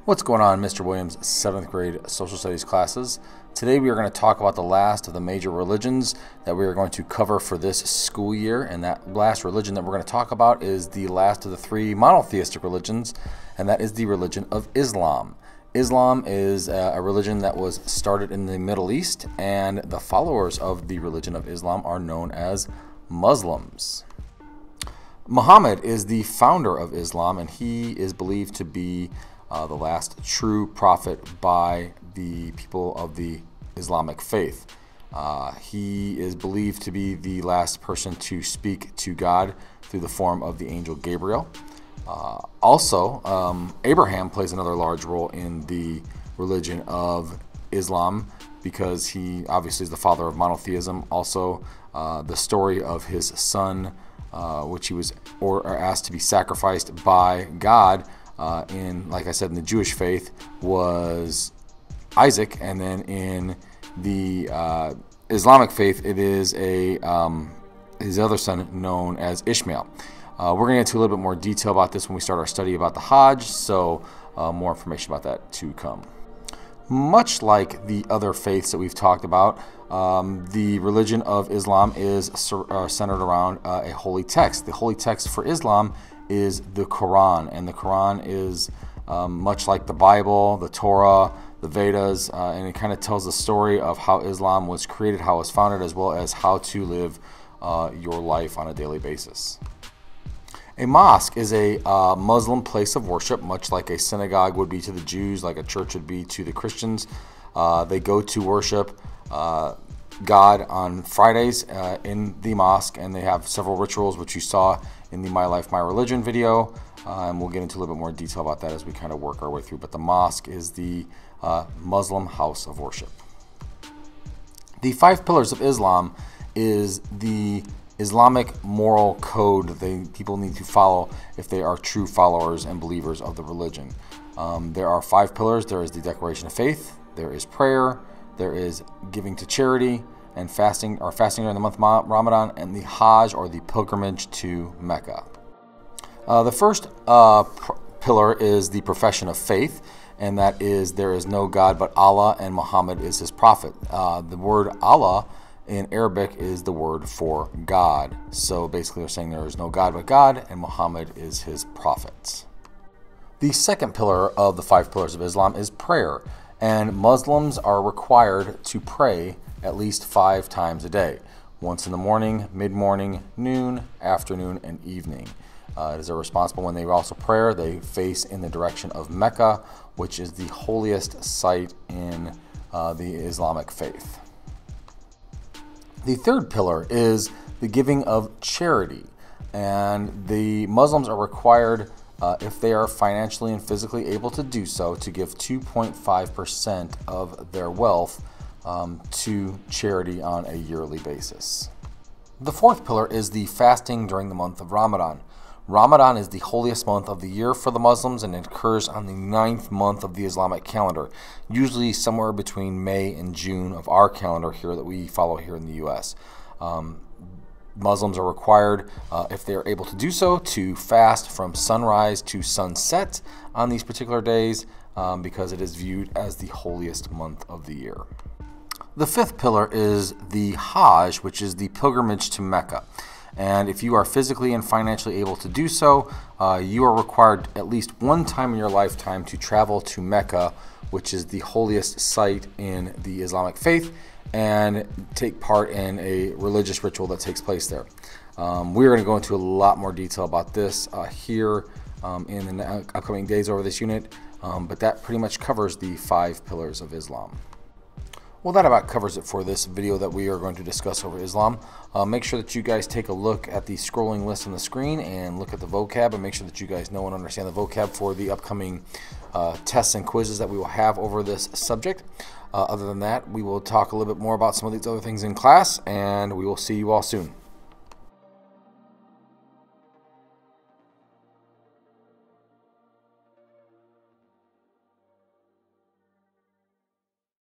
What's going on, Mr. Williams' 7th grade social studies classes? Today we are going to talk about the last of the major religions that we are going to cover for this school year, and that last religion that we're going to talk about is the last of the three monotheistic religions, and that is the religion of Islam. Islam is a religion that was started in the Middle East, and the followers of the religion of Islam are known as Muslims. Muhammad is the founder of Islam, and he is believed to be the last true prophet by the people of the Islamic faith. He is believed to be the last person to speak to God through the form of the angel Gabriel. Also, Abraham plays another large role in the religion of Islam because he obviously is the father of monotheism. Also, the story of his son, which he was asked to be sacrificed by God, like I said, in the Jewish faith was Isaac, and then in the Islamic faith it is his other son known as Ishmael. We're going to get into a little bit more detail about this when we start our study about the Hajj, so more information about that to come. Much like the other faiths that we've talked about, the religion of Islam is centered around a holy text. The holy text for Islam is the Quran, and the Quran is much like the Bible, the Torah, the Vedas, and it kind of tells the story of how Islam was created, how it was founded, as well as how to live your life on a daily basis. A mosque is a Muslim place of worship, much like a synagogue would be to the Jews, like a church would be to the Christians. They go to worship God on Fridays in the mosque, and they have several rituals, which you saw in the My Life, My Religion video, and we'll get into a little bit more detail about that as we kind of work our way through. But the mosque is the Muslim house of worship. The 5 pillars of Islam is the Islamic moral code that people need to follow if they are true followers and believers of the religion. There are 5 pillars. There is the declaration of faith, there is prayer, there is giving to charity, and fasting during the month of Ramadan, and the Hajj, or the pilgrimage to Mecca. The first pillar is the profession of faith, and that is there is no God but Allah, and Muhammad is his prophet. The word Allah in Arabic is the word for God. So basically they're saying there is no God but God, and Muhammad is his prophet. The second pillar of the 5 pillars of Islam is prayer, and Muslims are required to pray at least 5 times a day. Once in the morning, mid-morning, noon, afternoon, and evening. It is responsible when they also pray, they face in the direction of Mecca, which is the holiest site in the Islamic faith. The third pillar is the giving of charity, and the Muslims are required, if they are financially and physically able to do so, to give 2.5% of their wealth to charity on a yearly basis. The fourth pillar is the fasting during the month of Ramadan. Ramadan is the holiest month of the year for the Muslims, and it occurs on the 9th month of the Islamic calendar, usually somewhere between May and June of our calendar here that we follow here in the U.S. Muslims are required, if they are able to do so, to fast from sunrise to sunset on these particular days because it is viewed as the holiest month of the year. The fifth pillar is the Hajj, which is the pilgrimage to Mecca. And if you are physically and financially able to do so, you are required at least one time in your lifetime to travel to Mecca, which is the holiest site in the Islamic faith, and take part in a religious ritual that takes place there. We're going to go into a lot more detail about this here in the upcoming days over this unit, but that pretty much covers the 5 pillars of Islam. Well, that about covers it for this video that we are going to discuss over Islam. Make sure that you guys take a look at the scrolling list on the screen and look at the vocab, and make sure that you guys know and understand the vocab for the upcoming tests and quizzes that we will have over this subject. Other than that, we will talk a little bit more about some of these other things in class, and we will see you all soon.